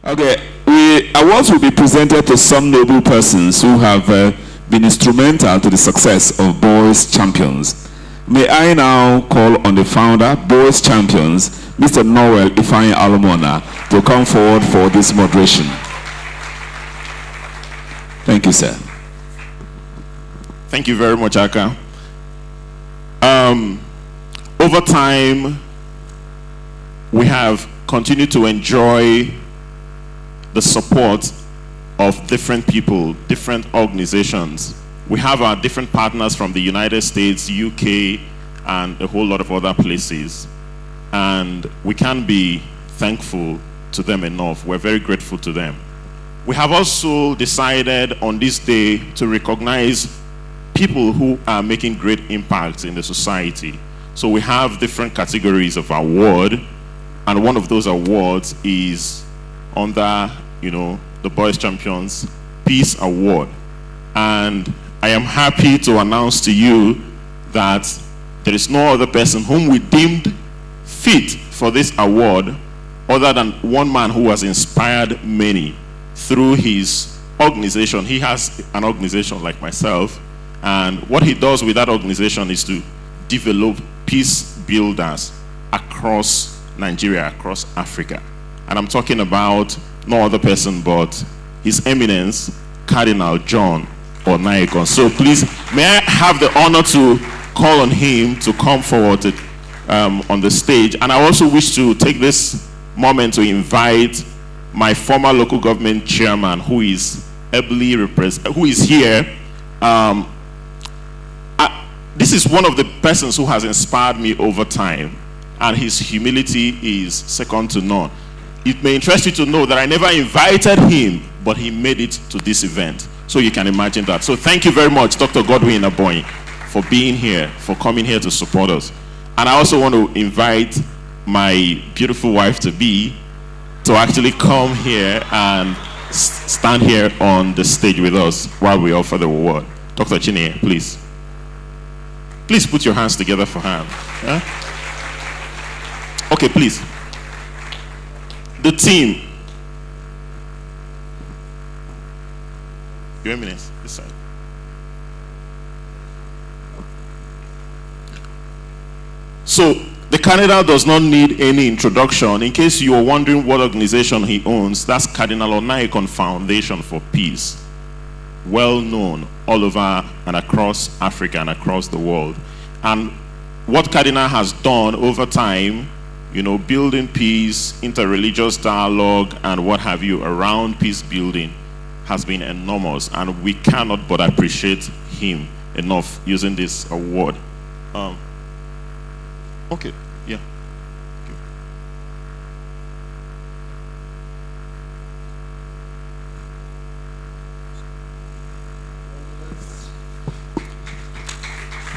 Okay, awards will be presented to some noble persons who have been instrumental to the success of Boys Champions. May I now call on the founder, Boys Champions, Mr. Noel Ifeanyi Alomona, to come forward for this moderation. Thank you, sir. Thank you very much, Aka. Over time, we have continued to enjoy the support of different people, different organizations. We have our different partners from the United States, UK, and a whole lot of other places. And we can't be thankful to them enough. We're very grateful to them. We have also decided on this day to recognize people who are making great impacts in the society. So we have different categories of award, and one of those awards is under, the Boys Champions Peace Award. And I am happy to announce to you that there is no other person whom we deemed fit for this award other than one man who has inspired many through his organization. He has an organization like myself, and what he does with that organization is to develop peace builders across Nigeria, across Africa. And I'm talking about no other person but His Eminence, Cardinal John Onaikon. So please, may I have the honor to call on him to come forward on the stage. And I also wish to take this moment to invite my former local government chairman, who is here. This is one of the persons who has inspired me over time, and his humility is second to none. It may interest you to know that I never invited him, but he made it to this event. So you can imagine that. So thank you very much, Dr. Godwin Aboyin, for being here, for coming here to support us. And I also want to invite my beautiful wife-to-be to actually come here and stand here on the stage with us while we offer the award. Dr. Chineye, please. Please put your hands together for her. Yeah? Okay, please. The team. Your Eminence, this side. So, the cardinal does not need any introduction. In case you are wondering what organization he owns, that's Cardinal Onaikon Foundation for Peace. Well known all over and across Africa and across the world. And what Cardinal has done over time, building peace, interreligious dialogue, and what have you around peace building has been enormous. And we cannot but appreciate him enough using this award. Okay, yeah.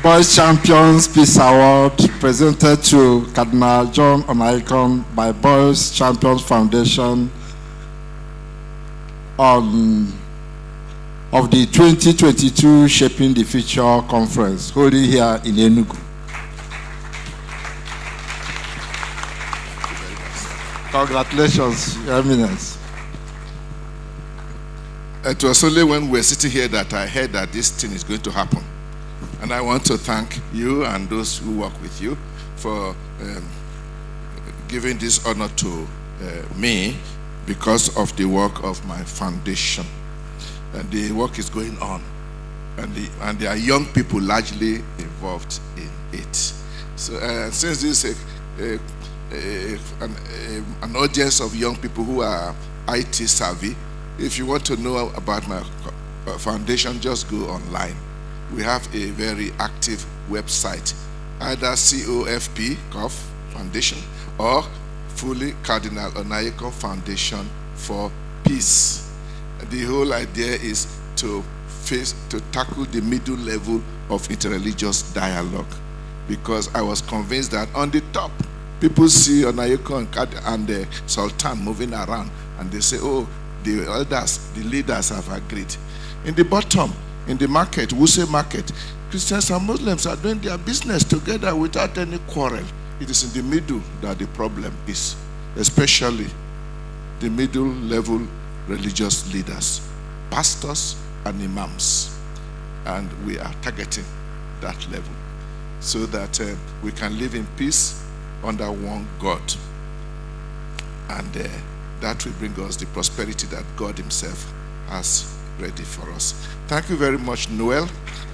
Boys Champions Peace Award presented to Cardinal John Onaikon by Boys Champions Foundation of the 2022 Shaping the Future Conference holding here in Enugu. Congratulations, Your Eminence. It was only when we were sitting here that I heard that this thing is going to happen. And I want to thank you and those who work with you for giving this honor to me because of the work of my foundation. And the work is going on. And there are young people largely involved in it. So since this is an audience of young people who are IT savvy, if you want to know about my foundation, just go online. We have a very active website, either COFP, COF Foundation, or fully Cardinal Onaikon Foundation for Peace. The whole idea is to tackle the middle level of interreligious dialogue, because I was convinced that on the top, people see Onaikon and the Sultan moving around, and they say, oh, the elders, the leaders have agreed. In the bottom, in the market, Wuse market, Christians and Muslims are doing their business together without any quarrel. It is in the middle that the problem is, especially the middle level religious leaders, pastors and imams. And we are targeting that level so that we can live in peace under one God. And that will bring us the prosperity that God himself has ready for us. Thank you very much, Noel.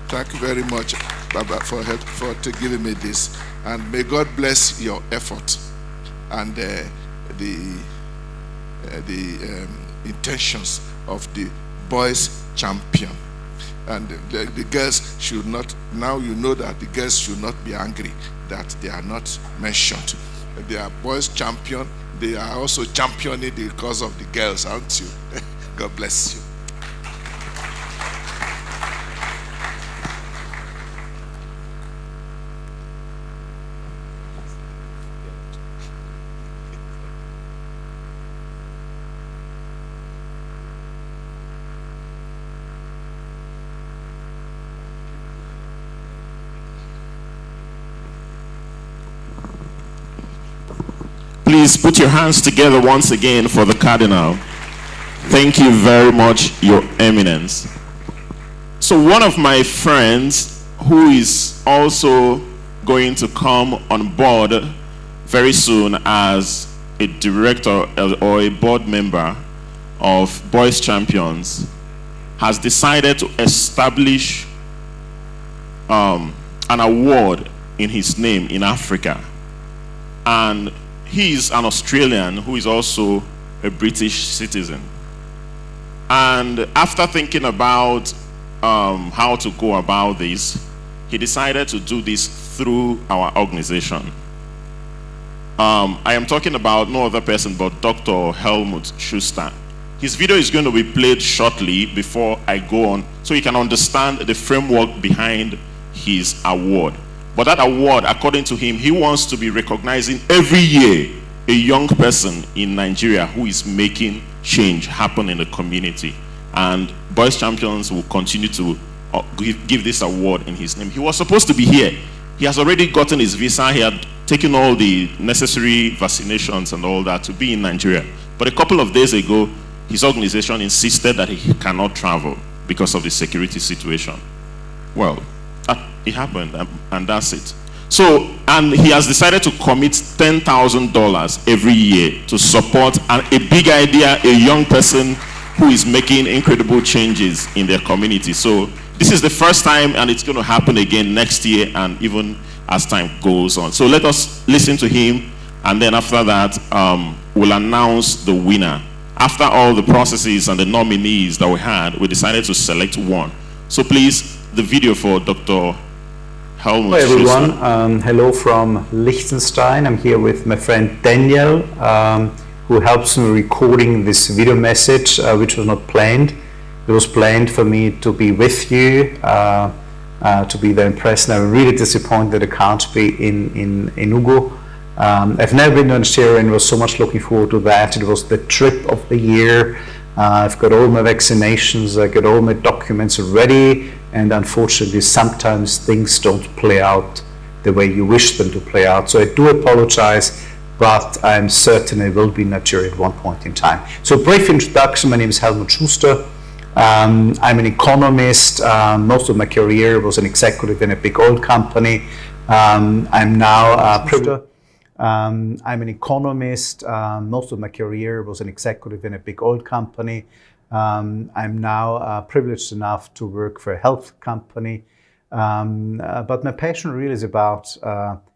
Thank you very much, Baba, for giving me this. And may God bless your effort and the intentions of the boys champion. And the girls should not, now you know that the girls should not be angry that they are not mentioned. They are boys champion. They are also championing the cause of the girls, aren't you? God bless you. Please put your hands together once again for the Cardinal. Thank you very much, Your Eminence. So one of my friends who is also going to come on board very soon as a director or a board member of Boys Champions has decided to establish an award in his name in Africa. And he's an Australian who is also a British citizen. And after thinking about how to go about this, he decided to do this through our organization. I am talking about no other person but Dr. Helmut Schuster. His video is going to be played shortly before I go on, so you can understand the framework behind his award. But that award, according to him, he wants to be recognizing every year a young person in Nigeria who is making change happen in the community. And Boys Champions will continue to give this award in his name. He was supposed to be here. He has already gotten his visa. He had taken all the necessary vaccinations and all that to be in Nigeria. But a couple of days ago, his organization insisted that he cannot travel because of the security situation. Well, it happened, and that's it. So, and he has decided to commit $10,000 every year to support a big idea, a young person who is making incredible changes in their community. So this is the first time, and it's going to happen again next year and even as time goes on. So let us listen to him, and then after that, we'll announce the winner. After all the processes and the nominees that we had, we decided to select one. So please, the video for Dr. Helmut. Hello everyone, hello from Liechtenstein. I'm here with my friend Daniel, who helps me recording this video message, which was not planned. It was planned for me to be with you, to be there in person. I'm really disappointed I can't be in Ugo. I've never been to Nigeria and was so much looking forward to that. It was the trip of the year. I've got all my vaccinations, I got all my documents ready, and unfortunately sometimes things don't play out the way you wish them to play out. So I do apologize, but I'm certain I will be in Nigeria at one point in time. So brief introduction, my name is Helmut Schuster. I'm an economist. Most of my career was an executive in a big oil company. I'm now privileged. I'm an economist. Most of my career was an executive in a big oil company. I'm now privileged enough to work for a health company. But my passion really is about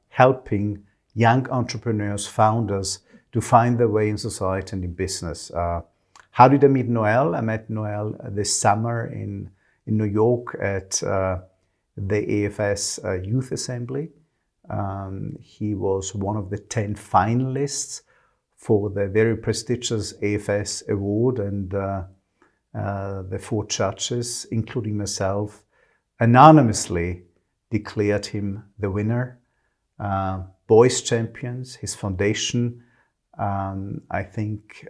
helping young entrepreneurs, founders, to find their way in society and in business. How did I meet Noel? I met Noel this summer in New York at the AFS Youth Assembly. He was one of the 10 finalists for the very prestigious AFS award, and the 4 judges, including myself, anonymously declared him the winner. Boys Champions, his foundation, I think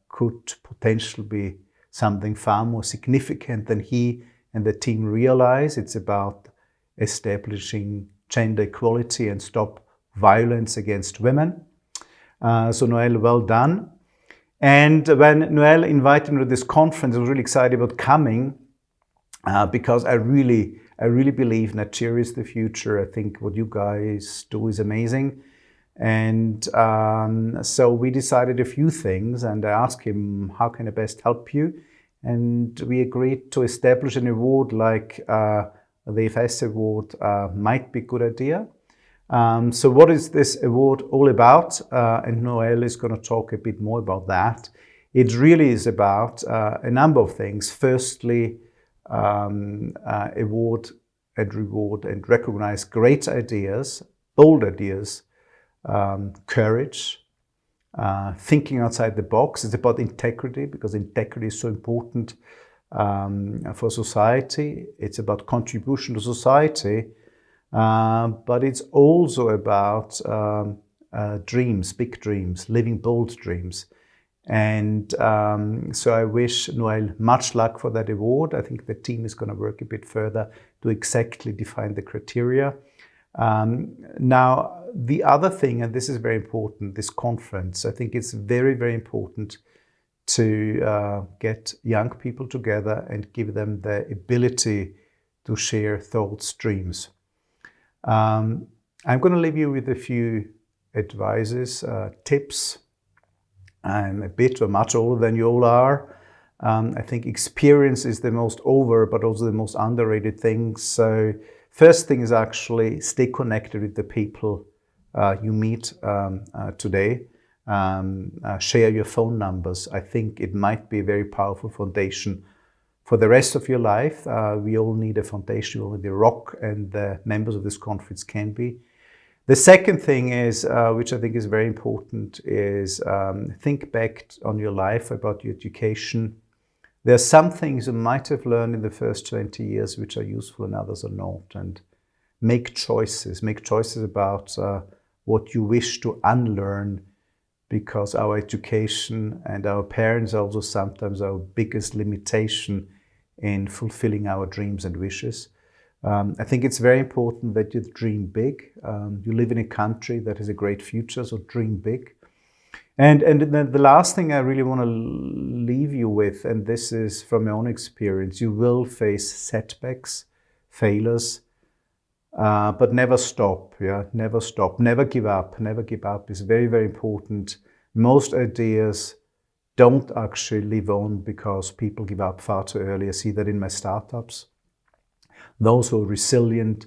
could potentially be something far more significant than he and the team realize. It's about establishing gender equality and stop violence against women. So Noel, well done. And when Noel invited me to this conference, I was really excited about coming because I really believe Nigeria is the future. I think what you guys do is amazing. And so we decided a few things, and I asked him, how can I best help you? And we agreed to establish an award like the FS Award might be a good idea. So what is this award all about? And Noel is going to talk a bit more about that. It really is about a number of things. Firstly, award and reward and recognize great ideas, bold ideas, courage, thinking outside the box. It's about integrity, because integrity is so important for society. It's about contribution to society, but it's also about dreams, big dreams, living bold dreams. And so I wish Noel much luck for that award. I think the team is going to work a bit further to exactly define the criteria. Now, the other thing, and this is very important, this conference, I think it's very, very important to get young people together and give them the ability to share thoughts, dreams. I'm going to leave you with a few advices, tips. I'm a bit or much older than you all are. I think experience is the most but also the most underrated thing. So first thing is actually stay connected with the people you meet today. Share your phone numbers. I think it might be a very powerful foundation for the rest of your life. We all need a foundation, we all need a rock, and the members of this conference can be. The second thing is, which I think is very important, is think back on your life, about your education. There are some things you might have learned in the first 20 years which are useful and others are not. And make choices about what you wish to unlearn, because our education and our parents are also sometimes our biggest limitation in fulfilling our dreams and wishes. I think it's very important that you dream big. You live in a country that has a great future, so dream big. And then the last thing I really want to leave you with, and this is from my own experience, you will face setbacks, failures, but never stop. Never stop. Never give up. Never give up is very, very important. Most ideas don't actually live on because people give up far too early. I see that in my startups. Those who are resilient,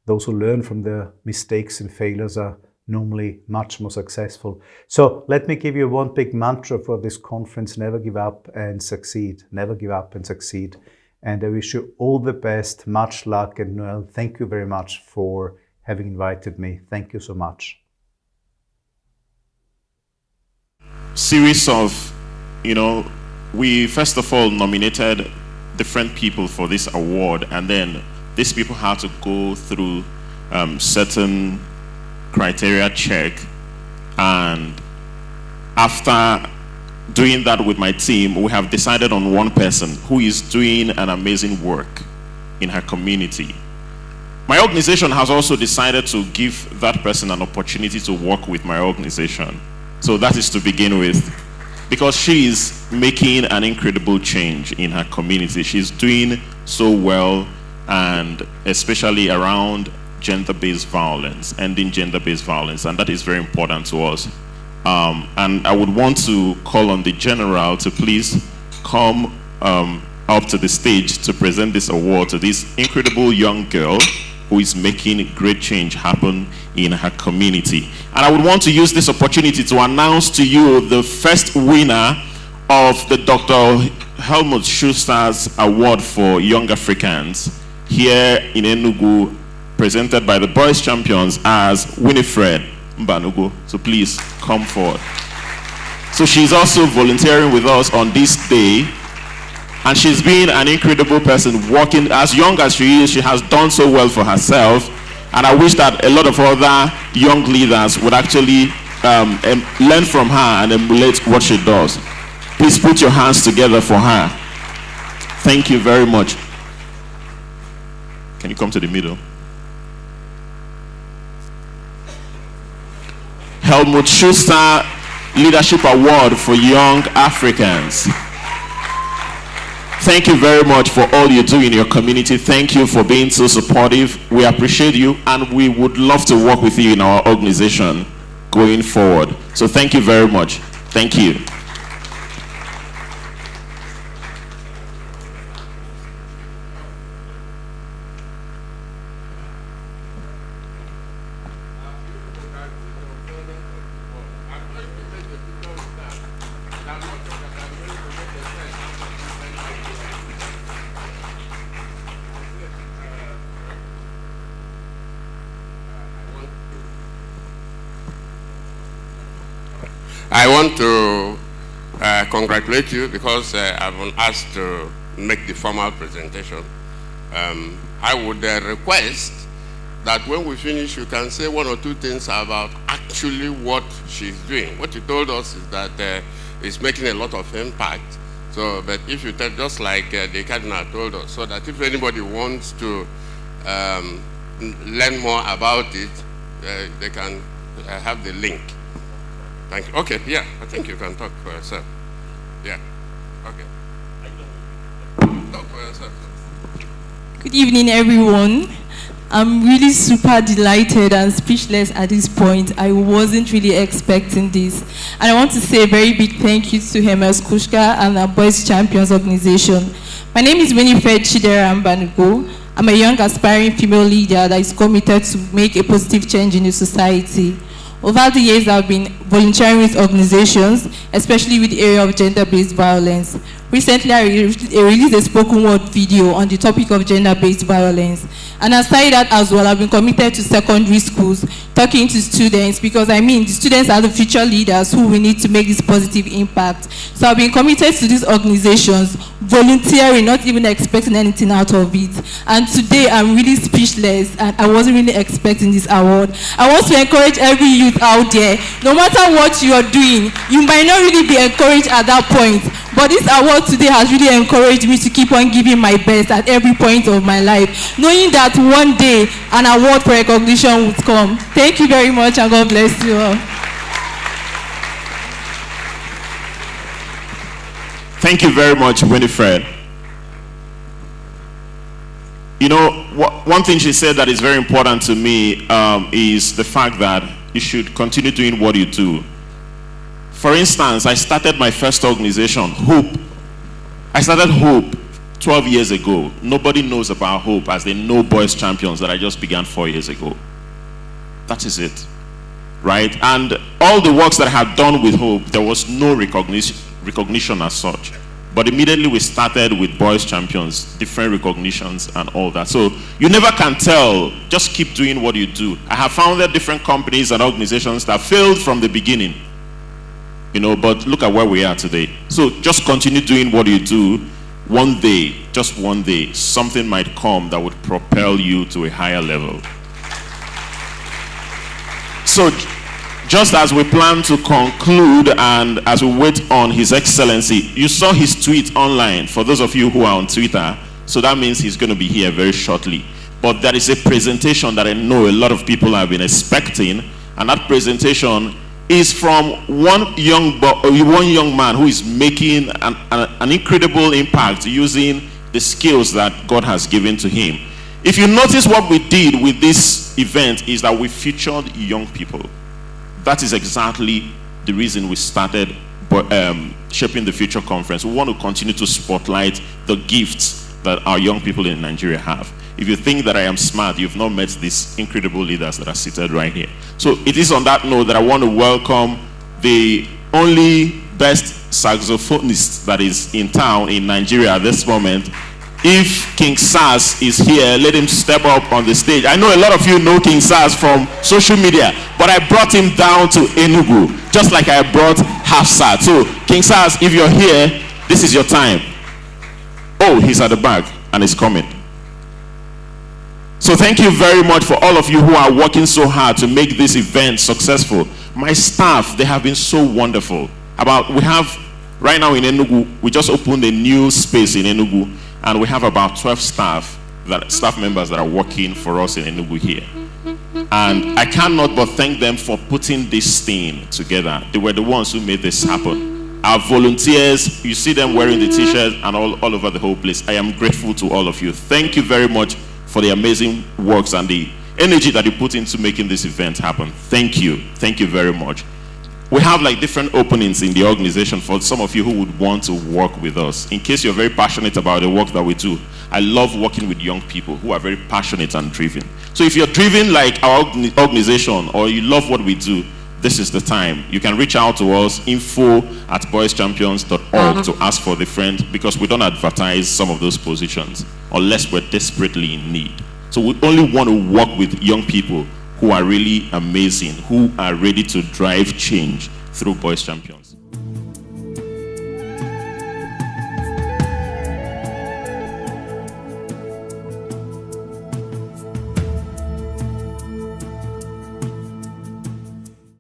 those who learn from their mistakes and failures are normally much more successful. So let me give you one big mantra for this conference: never give up and succeed. Never give up and succeed. And I wish you all the best, much luck. And Noel, thank you very much for having invited me. Thank you so much. Series of, we first of all nominated different people for this award, and then these people had to go through certain criteria check, and after doing that with my team, we have decided on one person who is doing an amazing work in her community. My organization has also decided to give that person an opportunity to work with my organization. So that is to begin with, because she is making an incredible change in her community. She's doing so well, and especially around gender-based violence, ending gender-based violence, and that is very important to us. And I would want to call on the general to please come up to the stage to present this award to this incredible young girl who is making great change happen in her community. And I would want to use this opportunity to announce to you the first winner of the Dr. Helmut Schuster's Award for Young Africans here in Enugu, presented by the Boys Champions as Winifred Mbanugo. So please come forward. So she's also volunteering with us on this day, and she's been an incredible person, working as young as she is. She has done so well for herself, and I wish that a lot of other young leaders would actually learn from her and emulate what she does. Please put your hands together for her. Thank you very much. Can you come to the middle? Helmut Schuster Leadership Award for Young Africans. Thank you very much for all you do in your community. Thank you for being so supportive. We appreciate you, and we would love to work with you in our organization going forward. So thank you very much. Thank you. I want to congratulate you because I've been asked to make the formal presentation. I would request that when we finish, you can say one or two things about actually what she's doing. What you told us is that it's making a lot of impact. So, but if you tell, just like the Cardinal told us, so that if anybody wants to learn more about it, they can have the link. Thank you. Okay, yeah, I think you can talk for yourself. Yeah, okay. Talk for yourself. Good evening, everyone. I'm really super delighted and speechless at this point. I wasn't really expecting this. And I want to say a very big thank you to Hermes Kushka and our Boys Champions organization. My name is Winifred Chidera Mbanugo. I'm a young aspiring female leader that is committed to make a positive change in the society. Over the years, I've been volunteering with organizations, especially with the area of gender-based violence. Recently, I released a spoken word video on the topic of gender-based violence. And aside that as well, I've been committed to secondary schools, talking to students, because I mean, the students are the future leaders who we need to make this positive impact. So I've been committed to these organizations, volunteering, not even expecting anything out of it. And today, I'm really speechless, and I wasn't really expecting this award. I want to encourage every youth out there, no matter what you are doing, you might not really be encouraged at that point, but this award today has really encouraged me to keep on giving my best at every point of my life, knowing that one day an award for recognition would come. Thank you very much, and God bless you all. Thank you very much, Winifred. You know, one thing she said that is very important to me is the fact that you should continue doing what you do. For instance, I started my first organization, Hope. I started Hope 12 years ago. Nobody knows about Hope as they know Boys Champions that I just began 4 years ago. That is it, right? And all the works that I had done with Hope, there was no recognition as such. But immediately we started with Boys Champions, different recognitions and all that. So you never can tell. Just keep doing what you do. I have founded different companies and organizations that failed from the beginning. You know, but look at where we are today. So just continue doing what you do. One day, just one day, something might come that would propel you to a higher level. So just as we plan to conclude and as we wait on His Excellency, you saw his tweet online, for those of you who are on Twitter, so that means he's going to be here very shortly. But there is a presentation that I know a lot of people have been expecting, and that presentation is from one young man who is making an incredible impact using the skills that God has given to him. If you notice, what we did with this event is that we featured young people. That is exactly the reason we started Shaping the Future Conference. We want to continue to spotlight the gifts that our young people in Nigeria have. If you think that I am smart, you've not met these incredible leaders that are seated right here. So it is on that note that I want to welcome the only best saxophonist that is in town in Nigeria at this moment. If King Sars is here, let him step up on the stage. I know a lot of you know King Sars from social media, but I brought him down to Enugu, just like I brought Hafsat. So King Sars, if you're here, this is your time. Oh, he's at the back and he's coming. So thank you very much for all of you who are working so hard to make this event successful. My staff, they have been so wonderful. We have, right now in Enugu, we just opened a new space in Enugu, and we have about 12 staff members that are working for us in Enugu here. And I cannot but thank them for putting this thing together. They were the ones who made this happen. Our volunteers, you see them wearing the t-shirts and all over the whole place. I am grateful to all of you. Thank you very much for the amazing works and the energy that you put into making this event happen. Thank you. Thank you very much. We have like different openings in the organization for some of you who would want to work with us. In case you're very passionate about the work that we do, I love working with young people who are very passionate and driven. So if you're driven like our organization or you love what we do, this is the time. You can reach out to us, info@boyschampions.org, to ask for the friend, because we don't advertise some of those positions unless we're desperately in need. So we only want to work with young people who are really amazing, who are ready to drive change through Boys Champions.